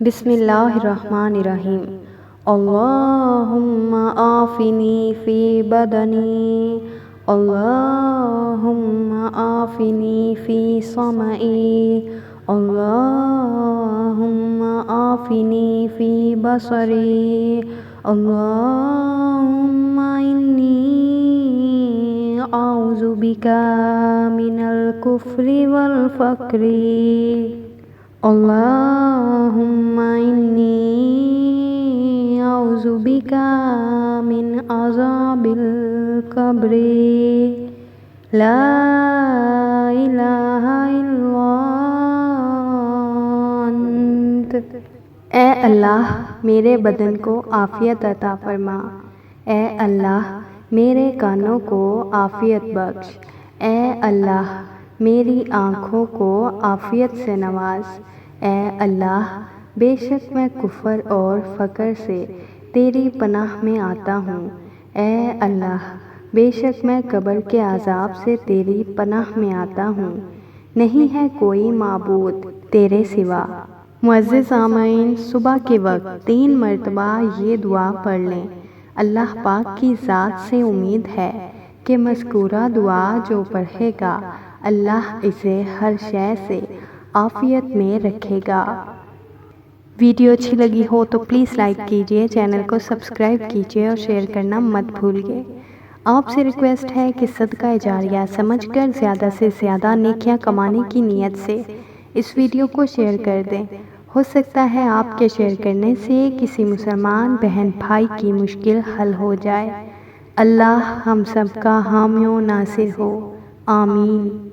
بسم اللہ الرحمن الرحیم۔ اللہم آفنی فی بدنی، اللہم آفنی فی سمعی، اللہم آفنی فی بصری، اللہم انی اعوذ بک من الکفر والفقر، اللہم انی اعوذ بک من عذاب القبر، لا الہ الا انت۔ اے اللہ میرے بدن کو عافیت عطا فرما، اے اللہ میرے کانوں کو عافیت بخش، اے اللہ میری آنکھوں کو عافیت سے نواز، اے اللہ بے شک میں کفر اور فقر سے تیری پناہ میں آتا ہوں، اے اللہ بے شک میں قبر کے عذاب سے تیری پناہ میں آتا ہوں، نہیں ہے کوئی معبود تیرے سوا۔ معزز سامعین، صبح کے وقت 3 مرتبہ یہ دعا پڑھ لیں۔ اللہ پاک کی ذات سے امید ہے کہ مذکورہ دعا جو پڑھے گا اللہ اسے ہر شے سے عافیت میں رکھے گا۔ ویڈیو اچھی لگی ہو تو پلیز لائک کیجئے، چینل کو سبسکرائب کیجئے اور شیئر کرنا مت بھولیے۔ آپ سے ریکویسٹ ہے کہ صدقہ جاریہ سمجھ کر زیادہ سے زیادہ نیکیاں کمانے کی نیت سے اس ویڈیو کو شیئر کر دیں۔ ہو سکتا ہے آپ کے شیئر کرنے سے کسی مسلمان بہن بھائی کی مشکل حل ہو جائے۔ اللہ ہم سب کا حامی و ناصر ہو، آمین۔